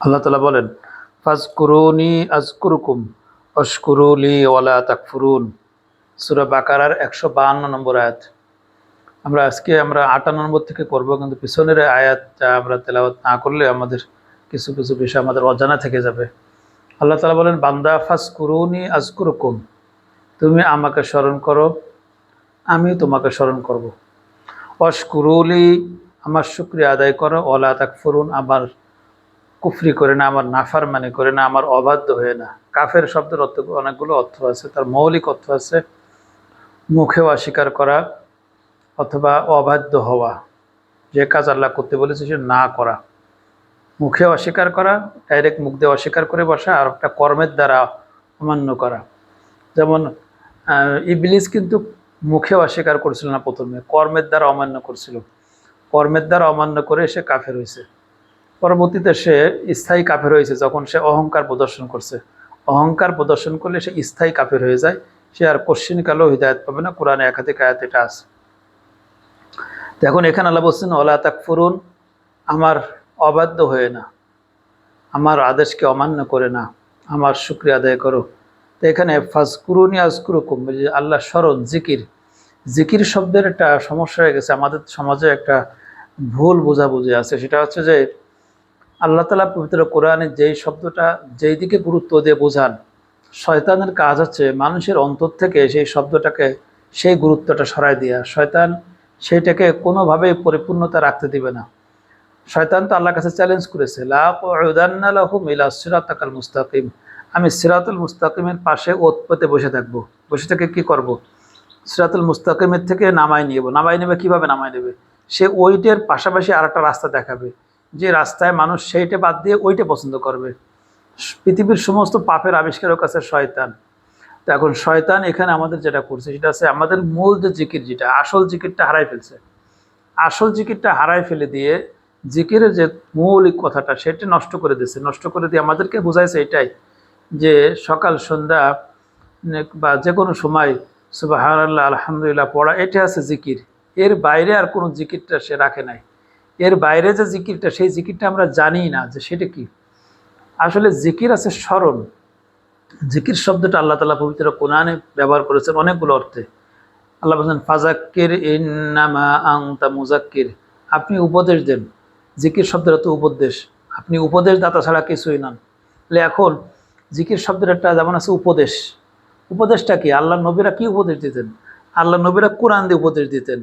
আল্লাহ তাআলা বলেন, ফাজকুরুনি আযকুরুকুম ওয়াশকুরুলি ওয়ালা তাকফুরুন। সূরা বাকারার ১৫২ নম্বর আয়াত। আজকে ৫৮ নম্বর থেকে করব, কিন্তু পিছনের আয়াতটা আমরা তেলাওয়াত না করলে আমাদের কিছু কিছু বিষয় আমাদের অজানা থেকে যাবে। আল্লাহ তাআলা বলেন, বান্দা ফাজকুরুনি আযকুরুকুম, তুমি আমাকে স্মরণ করো, আমি তোমাকে স্মরণ করব। ওয়াশকুরুলি, আমার শুকরিয়া আদায় করো, ওয়ালা তাকফুরুন, আমার কুফরি করে না, আমার নাফরমানি করে না, আমার অবাধ্য হয়ে না। কাফের শব্দের অর্থ অনেকগুলো অর্থ আছে। তার মৌলিক অর্থ আছে মুখেও অস্বীকার করা অথবা অবাধ্য হওয়া, যে কাজ আল্লাহ করতে বলেছে সে না করা। মুখে অস্বীকার করা, ডাইরেক্ট মুখ দিয়ে অস্বীকার করে বসা, আর একটা কর্মের দ্বারা অমান্য করা। যেমন ইবলিস কিন্তু মুখে অস্বীকার করছিল না, প্রথমে কর্মের দ্বারা অমান্য করছিল। কর্মের দ্বারা অমান্য করে সে কাফের হয়েছে। পরবর্তীতে সে স্থায়ী কাফের হয়েছে যখন সে অহংকার প্রদর্শন করছে। অহংকার প্রদর্শন করলে সে স্থায়ী কাফের হয়ে যায়, সে আর কশ্চিনকালেও হিদায়ত পাবে না। কোরআনে একাধিক আয়াত এটা আছে। তো এখন এখানে আল্লাহ বলছেন, ওয়ালা তাকফুরুন, আমার অবাধ্য হয়ে না, আমার আদেশকে অমান্য করে না, আমার শুকরিয়া আদায় করো। তো এখানে ফাজকুরুনি আযকুরুকুম, আল্লাহ স্মরণ, জিকির। জিকির শব্দের একটা সমস্যা হয়ে গেছে আমাদের সমাজে, একটা ভুল বোঝাবুঝি আছে। সেটা হচ্ছে যে আল্লাহ তাআলা পবিত্র কোরআনে যেই শব্দটা যেই দিকে গুরুত্ব দিয়ে বোঝান, শয়তানের কাজ হচ্ছে মানুষের অন্তর থেকে সেই শব্দটাকে, সেই গুরুত্বটা সরাই দেওয়া। শয়তান সেইটাকে কোনোভাবেই পরিপূর্ণতা রাখতে দিবে না। শয়তান তো আল্লাহর কাছে চ্যালেঞ্জ করেছে, লা আকুউদান্না লাহুম ইলা সিরাতাকাল মুস্তাকিম, আমি সিরাতুল মুস্তাকিমের পাশে ওত পেতে বসে থাকবো। বসে থেকে কি করব? সিরাতুল মুস্তাকিমের থেকে নামাই নেবে। কিভাবে নামাই নেবে? সে ওইটের পাশাপাশি আর একটা রাস্তা দেখাবে, যে রাস্তায় মানুষ সেইটা বাদ দিয়ে ওইটা পছন্দ করবে। পৃথিবীর সমস্ত পাপের আবিষ্কারক আছে শয়তান। তো এখন শয়তান এখানে আমাদের যেটা করছে সেটা আছে, আমাদের মূল যে জিকির, যেটা আসল জিকিরটা হারাই ফেলছে। আসল জিকিরটা হারাই ফেলে দিয়ে জিকিরের যে মৌলিক কথাটা সেটা নষ্ট করে দিয়েছে। নষ্ট করে দিয়ে আমাদেরকে বোঝাইছে এটাই, যে সকাল সন্ধ্যা বা যে কোনো সময় সুবহানাল্লাহ আলহামদুলিল্লাহ পড়া, এটা আছে জিকির। এর বাইরে আর কোনো জিকিরটা সে রাখে নাই। এর বাইরে যে জিকিরটা, সেই জিকিরটা আমরা জানি না যে সেটা কি। আসলে জিকির আছে স্মরণ। জিকির শব্দটা আল্লাহ তাআলা পবিত্র কোরআনে ব্যবহার করেছেন অনেকগুলো অর্থে। আল্লাহ বলছেন, ফাজাক্কির ইন্নামা আনতা মুজাক্কির, আপনি উপদেশ দেন। জিকির শব্দের অর্থ উপদেশ। আপনি উপদেশ দাতা ছাড়া কিছুই নন। তাহলে এখন জিকির শব্দের একটা যেমন আছে উপদেশ। উপদেশটা কি? আল্লাহ নবীরা কি উপদেশ দিতেন? আল্লাহ নবীরা কোরআন দিয়ে উপদেশ দিতেন।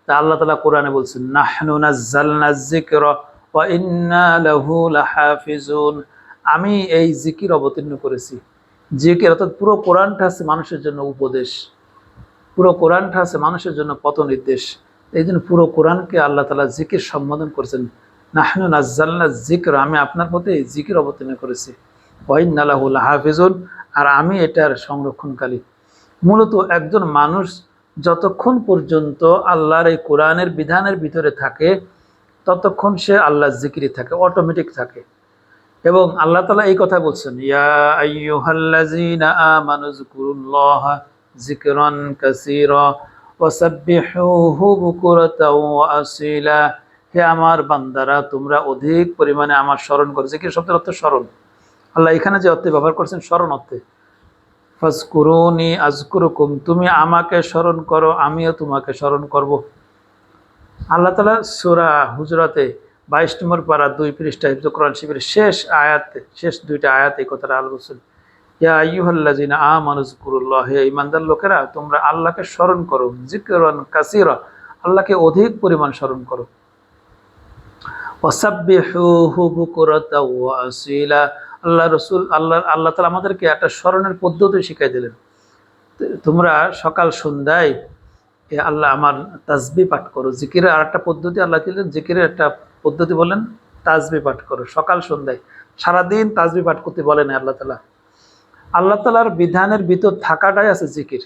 তা আল্লাহ তাআলা কোরআনে বলছেন, নাহনু নাজ্জালনা যিকরা ওয়া ইন্না লাহু লাহাফিজুন, আমি এই জিকির অবতীর্ণ করেছি। জিকির অর্থাৎ পুরো কোরআনটা আছে মানুষের জন্য উপদেশ, পুরো কোরআনটা আছে মানুষের জন্য পথ নির্দেশ। এই জন্য পুরো কোরআনকে আল্লাহ তাআলা জিকির সম্বোধন করেছেন, নাহনু নাজ্জালনা যিকরা, আমি আপনার পথে এই জিকির অবতীর্ণ করেছি, ওয়া ইন্না লাহু লাহাফিজুন, আর আমি এটার সংরক্ষণকারী। মূলত একজন মানুষ যতক্ষণ পর্যন্ত আল্লাহর এই কোরআনের বিধানের ভিতরে থাকে ততক্ষণ সে আল্লাহর জিকিরে থাকে, অটোমেটিক থাকে। এবং আল্লাহ তাআলা এই কথা বলছেন, ইয়া আইয়ুহাল্লাযীনা আমানু যকুরুল্লাহা যিকরান কাসীরা ওয়াসাব্বিহুহু বুকুরাতাও ওয়া আসীলা, হে আমার বান্দারা, তোমরা অধিক পরিমাণে আমার স্মরণ করো। জিকির শব্দের অর্থ স্মরণ। আল্লাহ এখানে যে অর্থে ব্যবহার করছেন স্মরণ অর্থে, ফাজকুরুনি আযকুরুকুম, তুমি আমাকে স্মরণ করো, আমিও তোমাকে স্মরণ করব। আল্লাহ তাআলা সূরা হুজুরাতে 22 নম্বর পারা 2 পৃষ্ঠা হিফজুল কোরআন শিবিরের শেষ আয়াতে, শেষ দুইটা আয়াতে এই কথাটা আল্লাহ বলছেন, ইয়া আইয়ুহাল্লাযীনা আমানু যকুরুল্লাহ, হে ঈমানদার লোকেরা, তোমরা আল্লাহকে স্মরণ করো, যিকরান কাসীরা, আল্লাহকে অধিক পরিমাণ স্মরণ করো, ওয়াসাব্বিহুহু বুকুরাতাও ওয়া আসীলা, আল্লাহ তাআলা আমাদেরকে একটা স্মরণের পদ্ধতি শিখিয়ে দিলেন। তোমরা সকাল সন্ধ্যায় আল্লাহ আমার তাসবিহ পাঠ করো। জিকিরের আর একটা পদ্ধতি আল্লাহ দিলেন, জিকিরের একটা পদ্ধতি বলেন তাসবিহ পাঠ করো সকাল সন্ধ্যায়। সারাদিন তাসবিহ পাঠ করতে বলেন আল্লাহ তাআলা। আল্লাহ তাআলার বিধানের ভিতর থাকাটাই আছে জিকির।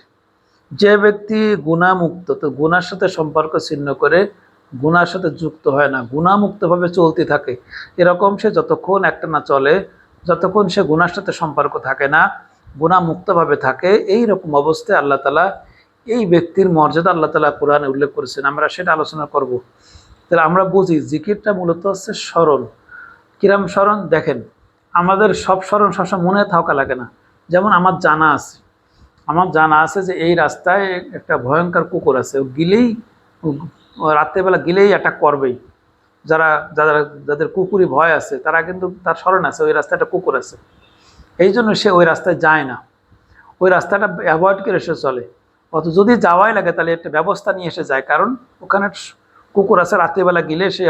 যে ব্যক্তি গুনাহমুক্ত, তো গুনার সাথে সম্পর্ক ছিন্ন করে, গুনার সাথে যুক্ত হয় না, গুনাহমুক্তভাবে চলতে থাকে, এরকম সে যতক্ষণ একটা না চলে, যতক্ষণ সে গুনার সাথে সম্পর্ক থাকে না, গুনাহমুক্তভাবে থাকে, এই রকম অবস্থায় আল্লাহ তাআলা এই ব্যক্তির মর্যাদা আল্লাহ তাআলা কোরআনে উল্লেখ করেছেন। আমরা সেটা আলোচনা করব। তাহলে আমরা বুঝি জিকিরটা মূলত হচ্ছে স্মরণ। কিরাম স্মরণ দেখেন, আমাদের সব স্মরণ সবসময় মনে থাকা লাগে না। যেমন আমার জানা আছে যে এই রাস্তায় একটা ভয়ঙ্কর কুকুর আছে, ও গিলেই রাত্রেবেলা গিলেই অ্যাটাক করবেই। যারা যারা যাদের কুকুরি ভয় আছে তারা কিন্তু তার স্মরণ আছে ওই রাস্তায় একটা কুকুর আছে, এই জন্য সে ওই রাস্তায় যায় না, ওই রাস্তাটা অ্যাভয়েড করে সে চলে। অত যদি যাওয়াই লাগে তাহলে একটা ব্যবস্থা নিয়ে এসে যায়, কারণ ওখানে কুকুর আছে, রাত্রিবেলা গেলে সে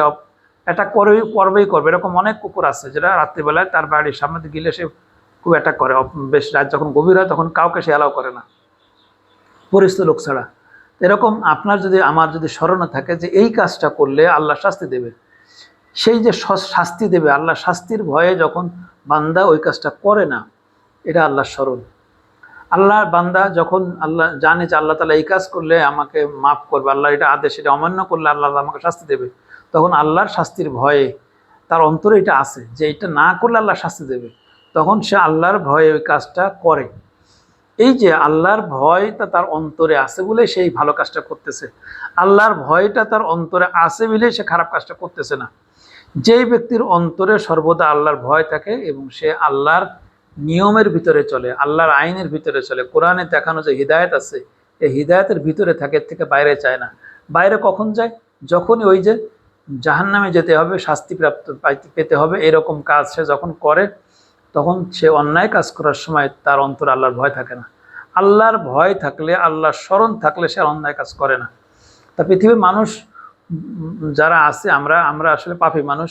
অ্যাটাক করবেই করবে। এরকম অনেক কুকুর আছে যেটা রাত্রিবেলায় তার বাড়ির সামনে দিয়ে গেলে সে খুব অ্যাটাক করে। বেশ রাত যখন গভীর হয় তখন কাউকে সে অ্যালাউ করে না, পরিচিত লোক ছাড়া। এরকম আপনার যদি আমার যদি স্মরণে থাকে যে এই কাজটা করলে আল্লাহ শাস্তি দেবে, সেই যে শাস্তি দেবে, আল্লাহ শাস্তির ভয়ে যখন বান্দা ওই কাজটা করে না, এটা আল্লাহর স্মরণ। আল্লাহর বান্দা যখন আল্লাহ জানে যে আল্লাহ তাআলা এই কাজ করলে আমাকে মাফ করবে, আল্লাহ এটা আদেশ, এটা অমান্য করলে আল্লাহ আমাকে শাস্তি দেবে, তখন আল্লাহর শাস্তির ভয়ে তার অন্তরে এটা আছে যে এটা না করলে আল্লাহ শাস্তি দেবে, তখন সে আল্লাহর ভয়ে ওই কাজটা করে। এই যে আল্লাহর ভয়টা তার অন্তরে আছে বলে সেই ভালো কাজটা করতেছে, আল্লাহর ভয়টা তার অন্তরে আছে বলে সে খারাপ কাজটা করতেছে না। যেই ব্যক্তির অন্তরে সর্বদা আল্লাহর ভয় থাকে এবং সে আল্লাহর নিয়মের ভিতরে চলে, আল্লাহর আইনের ভিতরে চলে, কোরআনে দেখানো যে হিদায়ত আছে এই হিদায়তের ভিতরে থাকে, এর থেকে বাইরে চায় না। বাইরে কখন যায়? যখনই ওই যে জাহান্নামে যেতে হবে, শাস্তি পেতে হবে, এরকম কাজ সে যখন করে, তখন সে অন্যায় কাজ করার সময় তার অন্তরে আল্লাহর ভয় থাকে না। আল্লাহর ভয় থাকলে, আল্লাহর স্মরণ থাকলে সে অন্যায় কাজ করে না। তা পৃথিবীর মানুষ যারা আছে, আমরা আসলে পাপী মানুষ,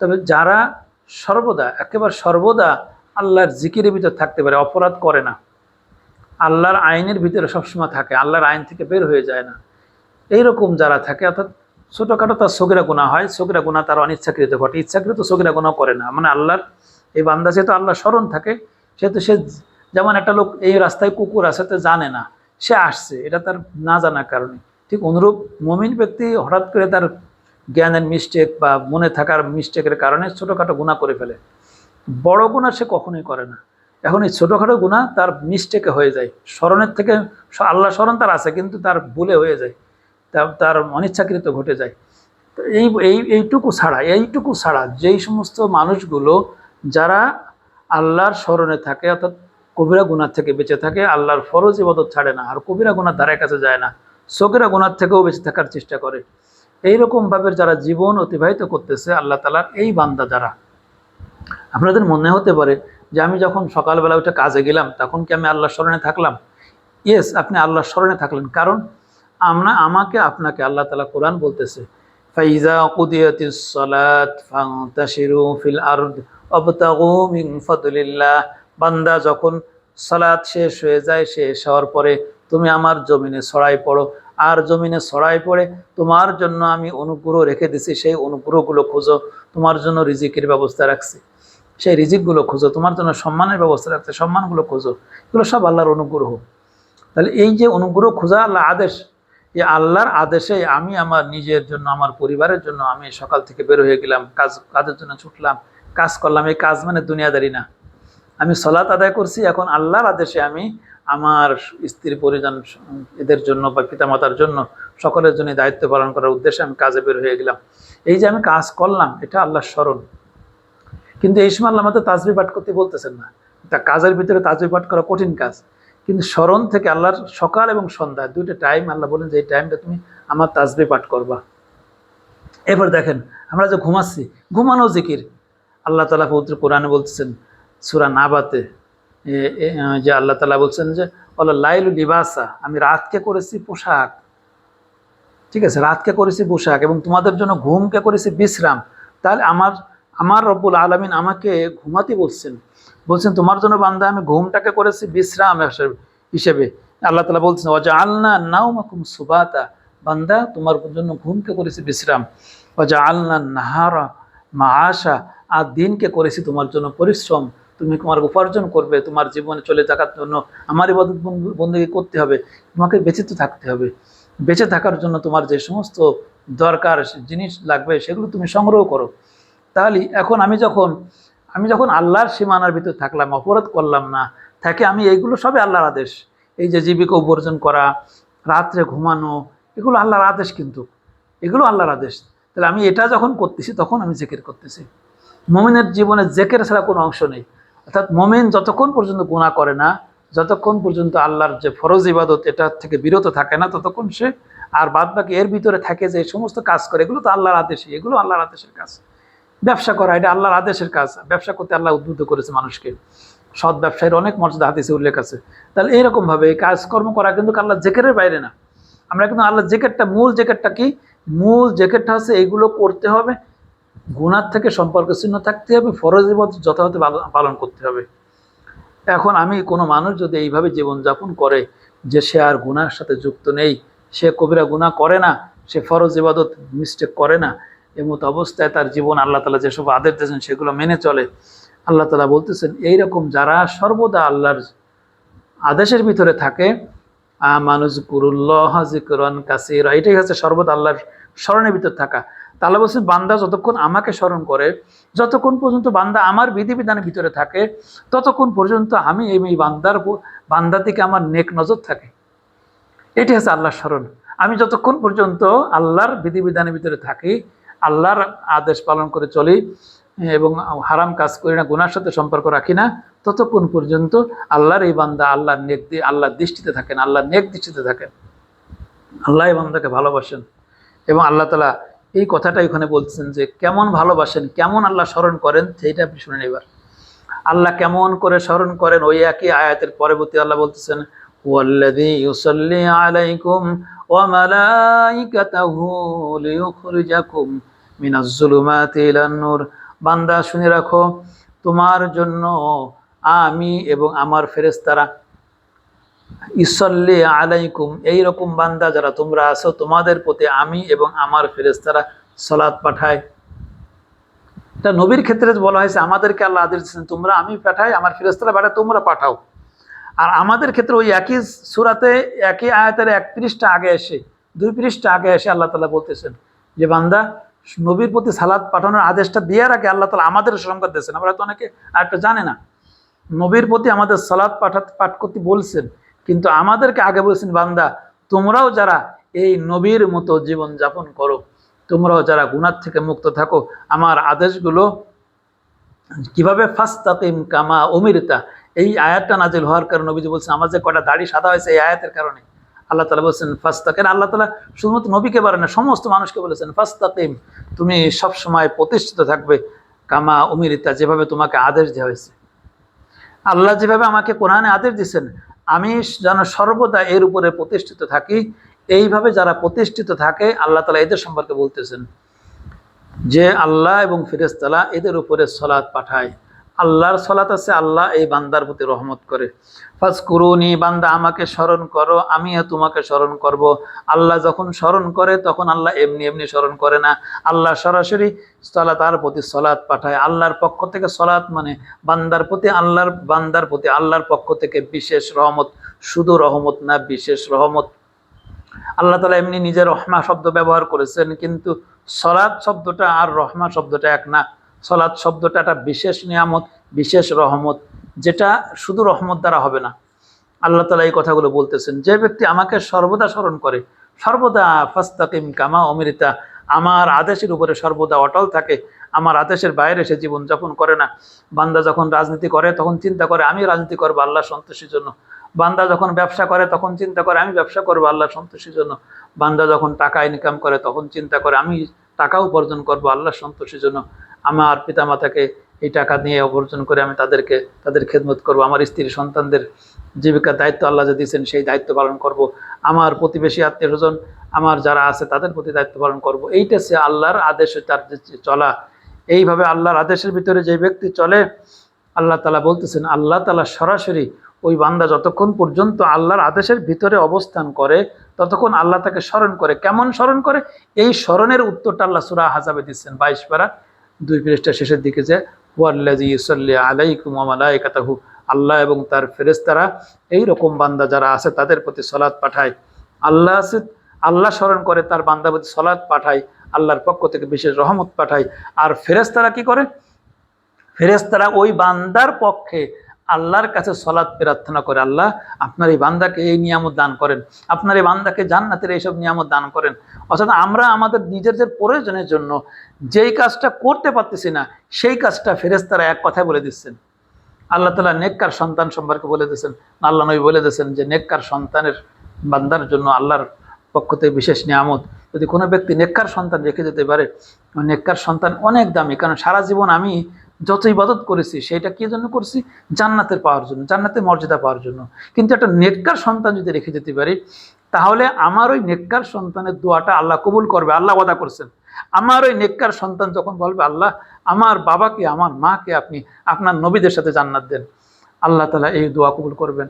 তবে যারা সর্বদা একেবারে সর্বদা আল্লাহর জিকিরের ভিতর থাকতে পারে, অপরাধ করে না, আল্লাহর আইনের ভিতরে সবসময় থাকে, আল্লাহর আইন থেকে বের হয়ে যায় না, এইরকম যারা থাকে, অর্থাৎ ছোটোখাটো তার সগীরা গুনাহ হয়, সগীরা গুনাহ তার অনিচ্ছাকৃত ঘটে, ইচ্ছাকৃত সগীরা গুনাহ করে না। মানে আল্লাহর এই বান্দা যেহেতু আল্লাহর স্মরণ থাকে, সেহেতু সে, যেমন একটা লোক এই রাস্তায় কুকুর আছে তো জানে না, সে আসছে, এটা তার না জানার কারণে। ঠিক অনুরূপ মুমিন ব্যক্তি হঠাৎ করে তার জ্ঞানের মিস্টেক বা মনে থাকার মিস্টেকের কারণে ছোটোখাটো গুনাহ করে ফেলে, বড় গুনাহ সে কখনোই করে না। এখন এই ছোটোখাটো গুনাহ তার মিস্টেকে হয়ে যায়, স্মরণের থেকে, আল্লাহ স্মরণ তার আছে কিন্তু তার ভুলে হয়ে যায়, তার অনিচ্ছাকৃত ঘটে যায়। তো এইটুকু ছাড়া যেই সমস্ত মানুষগুলো যারা আল্লাহর স্মরণে থাকে, অর্থাৎ কবিরা গুনাহ থেকে বেঁচে থাকে, আল্লাহর ফরজ ইবাদত ছাড়ে না, আর কবিরা গুনাহ ধারে কাছে যায় না, সগীরা গুনাহ থেকেও বেঁচে থাকার চেষ্টা করে, এইরকম ভাবে যারা জীবন অতিবাহিত করতেছে আল্লাহ তাআলার এই বান্দা যারা, আপনাদের মনে হতে পারে যে আমি যখন সকালবেলা উঠে কাজে গেলাম তখন কি আমি আল্লাহর স্মরণে থাকলাম? ইয়েস, আপনি আল্লাহর স্মরণে থাকলেন, কারণ আমাকে আপনাকে আল্লাহ তাআলা কোরআন বলতেছে, ফাইজা কুদিয়াতিস সালাত ফান্তাশিরু ফিল আরদ ওয়াবতাগু মিন ফাদলিল্লাহ। বান্দা যখন সালাত শেষ হয়ে যায়, শেষ হওয়ার পরে তুমি আমার জমিনে ছড়াই পড়ো, আর জমিনে ছড়াই পড়ে তোমার জন্য আমি অনুগ্রহ রেখে দিছি, সেই অনুগ্রহগুলো খোঁজো, তোমার জন্য রিজিকের ব্যবস্থা রাখছি, সেই রিজিকগুলো খোঁজো, তোমার জন্য সম্মানের ব্যবস্থা রাখছে, সম্মানগুলো খোঁজো, এগুলো সব আল্লাহর অনুগ্রহ। তাহলে এই যে অনুগ্রহ খোঁজা আল্লাহ আদেশ, এই আল্লাহর আদেশে আমি আমার নিজের জন্য, আমার পরিবারের জন্য আমি সকাল থেকে বের হয়ে গেলাম, কাজের জন্য ছুটলাম, কাজ করলাম। এই কাজ মানে দুনিয়াদারি না, আমি সালাত আদায় করছি, এখন আল্লাহর আদেশে আমি আমার স্ত্রী পরিজন এদের জন্য বা পিতামাতার জন্য সকলের জন্য দায়িত্ব পালন করার উদ্দেশ্যে আমি কাজে বের হয়ে গেলাম। এই যে আমি কাজ করলাম, এটা আল্লাহর স্মরণ। কিন্তু এই সময় আল্লাহ আমাদের তাসবিহ পাঠ করতে বলতেছেন না, তা কাজের ভিতরে তাসবিহ পাঠ করা কঠিন কাজ, কিন্তু স্মরণ থেকে আল্লাহর সকাল এবং সন্ধ্যা দুইটা টাইম আল্লাহ বলেন যে এই টাইমটা তুমি আমার তাসবিহ পাঠ করবা। এবার দেখেন আমরা যে ঘুমাচ্ছি, ঘুমানো জিকির, আল্লাহ তাআলা পবিত্র কোরআনে বলতেছেন সূরা নাবাতে, যে আল্লাহ তাআলা বলছেন যে ওয়ালা লাইলু লিবাসা, আমি রাতকে করেছি পোশাক, ঠিক আছে, রাতকে করেছি পোশাক এবং তোমাদের জন্য ঘুমকে করেছি বিশ্রাম। তাহলে আমার রব্বুল আলামিন আমাকে ঘুমাতে বলছেন তোমার জন্য বান্দা আমি ঘুমটাকে করেছি বিশ্রাম হিসেবে। আল্লাহ তাআলা বলছেন ওয়াজআলনা নাওমাকুম সুবাতা, বান্দা তোমার জন্য ঘুমকে করেছি বিশ্রাম, ওয়াজআলনা নাহারা মাআশা, আর দিনকে করেছি তোমার জন্য পরিশ্রম, তুমি তোমার উপার্জন করবে, তোমার জীবনে চলে থাকার জন্য আমার ইবাদত বন্দেগী করতে হবে, তোমাকে বেঁচে তো থাকতে হবে, বেঁচে থাকার জন্য তোমার যে সমস্ত দরকার জিনিস লাগবে সেগুলো তুমি সংগ্রহ করো। তাহলে এখন আমি যখন আল্লাহর সীমানার ভিতর থাকলাম, অপরাধ করলাম না, থাকে আমি এইগুলো সবই আল্লাহর আদেশ। এই যে জীবিকা উপার্জন করা, রাত্রে ঘুমানো, এগুলো আল্লাহর আদেশ, কিন্তু এগুলো আল্লাহর আদেশ। তাহলে আমি এটা যখন করতেছি তখন আমি জিকির করতেছি। মুমিনের জীবনে জেকের ছাড়া কোনো অংশ নেই। অর্থাৎ মুমিন যতক্ষণ পর্যন্ত গুনাহ করে না, যতক্ষণ পর্যন্ত আল্লাহর যে ফরজ ইবাদত এটা থেকে বিরত থাকে না, ততক্ষণ সে আর বাদ বাকি এর ভিতরে থাকে যে সমস্ত কাজ করে, এগুলো তো আল্লাহর আদেশই, এগুলো আল্লাহর আদেশের কাজ। ব্যবসা করা এটা আল্লাহর আদেশের কাজ, ব্যবসা করতে আল্লাহ উদ্বুদ্ধ করেছে মানুষকে, সৎ ব্যবসায়ের অনেক মর্যাদা হাদিসে উল্লেখ আছে। তাহলে এইরকম ভাবে এই কাজকর্ম করা কিন্তু আল্লাহ জেকেরের বাইরে না। আমরা কিন্তু আল্লাহ জেকেরটা, মূল জেকেরটা কি? মূল জেকেরটা হচ্ছে এইগুলো করতে হবে, গুনার থেকে সম্পর্ক ছিন্ন থাকতে হবে, ফরজ ইবাদত যথাযথ পালন করতে হবে। এখন আমি কোনো মানুষ যদি এইভাবে জীবনযাপন করে যে সে আর গুনার সাথে যুক্ত নেই, সে কবিরা গুনাহ করে না, সে ফরজ ইবাদত মিস্টেক করে না, এমত অবস্থায় তার জীবন আল্লাহ তাআলা যেসব আদেশ দিয়েছেন সেগুলো মেনে চলে, আল্লাহ তাআলা বলতেছেন এইরকম যারা সর্বদা আল্লাহর আদেশের ভিতরে থাকে, আমানুযকুরুল্লাহ যিকরান কাসীরা, এটাই হচ্ছে সর্বদা আল্লাহর স্মরণের ভিতরে থাকা। তাআলা বলছেন বান্দা যতক্ষণ আমাকে স্মরণ করে, যতক্ষণ পর্যন্ত বান্দা আমার বিধিবিধানের ভিতরে থাকে, ততক্ষণ পর্যন্ত আমি এই বান্দা থেকে আমার নেক নজর থাকে। এটি হচ্ছে আল্লাহর স্মরণ। আমি যতক্ষণ পর্যন্ত আল্লাহর বিধিবিধানের ভিতরে থাকি, আল্লাহর আদেশ পালন করে চলি এবং হারাম কাজ করি না, গুনার সাথে সম্পর্ক রাখি না, ততক্ষণ পর্যন্ত আল্লাহর এই বান্দা আল্লাহর আল্লাহর দৃষ্টিতে থাকেন, আল্লাহর নেক দৃষ্টিতে থাকেন। আল্লাহ এই বান্দাকে ভালোবাসেন এবং আল্লাহ তাআলা এই কথাটাই ওখানে বলছেন যে কেমন ভালোবাসেন, কেমন আল্লাহ স্মরণ করেন, সেইটা আপনি শুনেন। এবার আল্লাহ কেমন করে স্মরণ করেন, ওই একই আয়াতের পরবর্তী আল্লাহ বলতেছেন ওয়াল্লাযী ইউসাল্লি আলাইকুম ওয়া মালাইকাতুহু লিইখরিজাকুম মিনাজ যুলুমাতি ইলান নূর। বান্দা শুনে রাখো, তোমার জন্য আমি এবং আমার ফেরেশতারা, ইউসাল্লি আলাইকুম, এইরকম বান্দা যারা তোমরা আছো, তোমাদের প্রতি আমি এবং আমার ফেরেশতারা সালাত পাঠায়। এটা নবীর ক্ষেত্রে বলা হয়েছে, আমাদেরকে আল্লাহ আদেশ দিয়েছেন তোমরা, আমি পাঠাই, আমার ফেরেশতারা পাঠায়, তোমরা পাঠাও। আর আমাদের ক্ষেত্রে ওই একই সূরাতে একই আয়াতের 1 পৃষ্ঠা আগে এসে, 2 পৃষ্ঠা আগে এসে আল্লাহ তাআলা বলতেছেন যে বান্দা নবীর প্রতি সালাত পাঠানোর আদেশটা দেওয়ার আগে আল্লাহ তাআলা আমাদের সংবাদ দিয়েছেন। আমরা তো অনেকে আরেকটা জানে না, নবীর প্রতি আমাদের সালাত পাঠ করতে বলছেন, কিন্তু আমাদেরকে আগে বলছেন বান্দা তোমরাও যারা এই নবীর মতো জীবন যাপন করো, তোমরাও যারা গুনাহ থেকে মুক্ত থাকো, আমার আদেশগুলো কিভাবে ফাস্তাকিম কামা উমিরতা, এই আয়াতটা নাজিল হওয়ার কারণে নবীজি বলছেন আমার যে কটা দাড়ি সাদা হয়েছে এই আয়াতের কারণে। আল্লাহ তাআলা বলছেন ফাস্তাকিম, আল্লাহ তাআলা শুধুমাত্র নবীকে বলেন না, সমস্ত মানুষকে বলেছেন ফাস্তাকিম, তুমি সবসময় প্রতিষ্ঠিত থাকবে কামা উমিরতা, যেভাবে তোমাকে আদেশ দেওয়া হয়েছে। আল্লাহ যেভাবে আমাকে কোরআনে আদেশ দিয়েছেন আমি যেন সর্বদা এর উপরে প্রতিষ্ঠিত থাকি, এইভাবে যারা প্রতিষ্ঠিত থাকে আল্লাহ তাআলা এদের সম্পর্কে বলতেছেন যে আল্লাহ এবং ফেরেশতারা এদের উপরে সালাত পাঠায়। আল্লাহর সালাত আছে, আল্লাহ এই বান্দার প্রতি রহমত করে। ফাজকুরুনি, বান্দা আমাকে স্মরণ করো, আমিও তোমাকে স্মরণ করব। আল্লাহ যখন স্মরণ করে তখন আল্লাহ এমনি এমনি স্মরণ করে না, আল্লাহ সরাসরি তার প্রতি সালাত পাঠায়। আল্লাহর পক্ষ থেকে সালাত মানে বান্দার প্রতি আল্লাহর পক্ষ থেকে বিশেষ রহমত, শুধু রহমত না, বিশেষ রহমত। আল্লাহ তাআলা এমনি নিজের রহমা শব্দ ব্যবহার করেছেন, কিন্তু সালাত শব্দটা আর রহমা শব্দটা এক না। সালাত শব্দটা একটা বিশেষ নিয়ামত, বিশেষ রহমত, যেটা শুধু রহমত দ্বারা হবে না। আল্লাহ তাআলা এই কথাগুলো বলতেছেন, যে ব্যক্তি আমাকে সর্বদা স্মরণ করে, সর্বদা ফাস্তাকিম কামা উমিরতা, আমার আদেশের উপরে সর্বদা অটল থাকে, আমার আদেশের বাইরে সে জীবনযাপন করে না। বান্দা যখন রাজনীতি করে তখন চিন্তা করে আমি রাজনীতি করবো আল্লাহ সন্তুষ্টির জন্য। বান্দা যখন ব্যবসা করে তখন চিন্তা করে আমি ব্যবসা করবো আল্লাহ সন্তুষ্টির জন্য। বান্দা যখন টাকা ইনকাম করে তখন চিন্তা করে আমি টাকা উপার্জন করবো আল্লাহ সন্তুষ্টির জন্য। আমার পিতামাতাকে এই টাকা নিয়ে উপার্জন করে আমি তাদের খেদমত করব। আমার স্ত্রী সন্তানদের জীবিকার দায়িত্ব আল্লাহ যে দিয়েছেন সেই দায়িত্ব পালন করব। আমার প্রতিবেশী আত্মীয় স্বজন আমার যারা আছে তাদের প্রতি দায়িত্ব পালন করব। এইটা সে আল্লাহর আদেশে তার চলা। এইভাবে আল্লাহর আদেশের ভিতরে যে ব্যক্তি চলে, আল্লাহ তাআলা বলতেছেন আল্লাহ তাআলা সরাসরি ওই বান্দা যতক্ষণ পর্যন্ত আল্লাহর আদেশের ভিতরে অবস্থান করে ততক্ষণ আল্লাহ তাকে স্মরণ করে। কেমন স্মরণ করে? এই স্মরণের উত্তরটা আল্লাহ সূরা আহজাবে দিচ্ছেন 22 পারা 2 পৃষ্ঠা শেষের দিকে, যে ওয়াল্লাযী ইউসাল্লি আলাইকুম ওয়া মালাইকাতুহু, আল্লাহ এবং তার ফেরেশতারা এইরকম বান্দা যারা আছে তাদের প্রতি সালাত পাঠায়। আল্লাহ স্মরণ করে তার বান্দার প্রতি সালাত পাঠায়, আল্লাহর পক্ষ থেকে বিশেষ রহমত পাঠায়। আর ফেরেশতারা কি করে? ফেরেশতারা ওই বান্দার পক্ষে আল্লাহর কাছে সলাৎ প্রার্থনা করে, আল্লাহ আপনার এই বান্দাকে এই নিয়ামত দান করেন, আপনার এই বান্দাকে জান্নাতের এইসব নিয়ামত দান করেন। অর্থাৎ আমরা আমাদের নিজেদের প্রয়োজনের জন্য যেই কাজটা করতে পারতেছি না সেই কাজটা ফেরেশতারা এক কথায় বলে দিচ্ছেন। আল্লাহ তাআলা নেককার সন্তান সম্পর্কে বলে দিয়েছেন, আল্লাহ নবী বলে দিয়েছেন যে নেককার সন্তানের বান্দার জন্য আল্লাহর পক্ষ থেকে বিশেষ নিয়ামত। যদি কোনো ব্যক্তি নেককার সন্তান রেখে যেতে পারে, নেককার সন্তান অনেক দামি। কারণ সারা জীবন আমি যত ইবাদত করেছি সেটা কি জন্য করছি? জান্নাতের পাওয়ার জন্য, জান্নাতের মর্যাদা পাওয়ার জন্য। কিন্তু একটা নেককার সন্তান যদি রেখে যেতে পারি, তাহলে আমার ওই নেককার সন্তানের দোয়াটা আল্লাহ কবুল করবে। আল্লাহ ওয়াদা করছেন, আমার ওই নেককার সন্তান যখন বলবে আল্লাহ আমার বাবাকে আমার মাকে আপনি আপনার নবীদের সাথে জান্নাত দেন, আল্লাহ তাআলা এই দোয়া কবুল করবেন।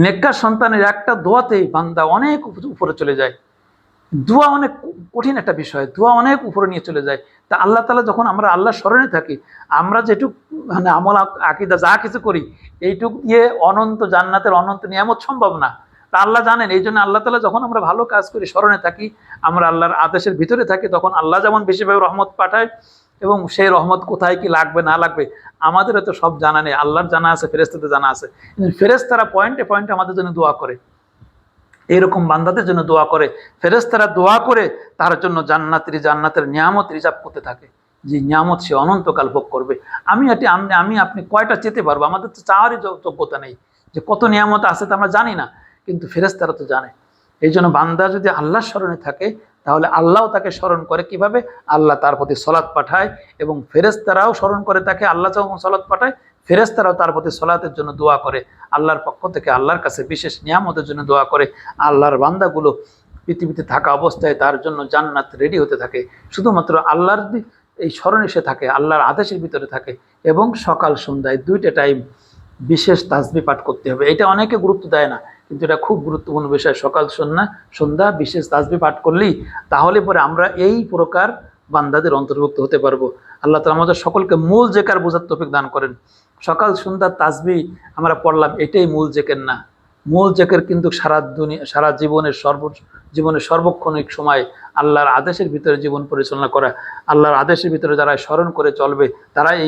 নেককার সন্তানের একটা দোয়াতেই বান্দা অনেক উপরে চলে যায়। দোয়া অনেক কঠিন একটা বিষয়, দোয়া অনেক উপরে নিয়ে চলে যায়। তা আল্লাহ তাআলা যখন আমরা আল্লাহর স্মরণে থাকি, আমরা যেটুক মানে আমল আকীদা যা কিছু করি এইটুক দিয়ে অনন্ত জান্নাতের অনন্ত নিয়ামত সম্ভব না। তা আল্লাহ জানেন, এই জন্য আল্লাহ তাআলা যখন আমরা ভালো কাজ করি, স্মরণে থাকি, আমরা আল্লাহর আদেশের ভিতরে থাকি, তখন আল্লাহ যেমন বেশিরভাগ রহমত পাঠায়, এবং সেই রহমত কোথায় কি লাগবে না লাগবে আমাদেরও তো সব জানা নেই, আল্লাহর জানা আছে, ফেরেশতাদের জানা আছে। ফেরেশতারা পয়েন্টে পয়েন্টে আমাদের জন্য দোয়া করে, এইরকম বান্দাদের জন্য দোয়া করে। ফেরেশতারা দোয়া করে তার জন্য জান্নাতের নিয়ামত রিজার্ভ করতে থাকে, যে নিয়ামত সে অনন্তকাল ভোগ করবে। আমি আপনি কয়টা চেতে পারবো? আমাদের তো চাওয়ারই যোগ্যতা নেই, যে কত নিয়ামত আছে তা আমরা জানি না, কিন্তু ফেরেশতারা তো জানে। এই জন্য বান্দা যদি আল্লাহর স্মরণে থাকে, তাহলে আল্লাহও তাকে স্মরণ করে। কিভাবে? আল্লাহ তার প্রতি সলাৎ পাঠায়, এবং ফেরেশতারাও স্মরণ করে তাকে। আল্লাহ যখন সলাৎ পাঠায়, ফেরেশতারাও তার প্রতি সলাতের জন্য দোয়া করে, আল্লাহর পক্ষ থেকে আল্লাহর কাছে বিশেষ নিয়ামতের জন্য দোয়া করে। আল্লাহর বান্দাগুলো পৃথিবীতে থাকা অবস্থায় তার জন্য জান্নাত রেডি হতে থাকে। শুধুমাত্র আল্লাহর এই স্মরণে সে থাকে, আল্লাহর আদেশের ভিতরে থাকে। এবং সকাল সন্ধ্যায় 2টা টাইম বিশেষ তাসবিহ পাঠ করতে হবে। এটা অনেকে গুরুত্ব দেয় না, কিন্তু এটা খুব গুরুত্বপূর্ণ বিষয়। সকাল সন্ধ্যা বিশেষ তাসবিহ পাঠ করলেই তাহলে পরে আমরা এই প্রকার বান্দাদের অন্তর্ভুক্ত হতে পারবো। আল্লাহ তাআলা আমাদের সকলকে মূল জেকার বোঝার তৌফিক দান করেন। সকাল সন্ধ্যা তাসবিহ আমরা পড়লাম, এটাই মূল জেকের না। মূল জেকের কিন্তু সারা জীবনের সর্বক্ষণিক সময় আল্লাহর আদেশের ভিতরে জীবন পরিচালনা করা। আল্লাহর আদেশের ভিতরে যারা স্মরণ করে চলবে, তারা এই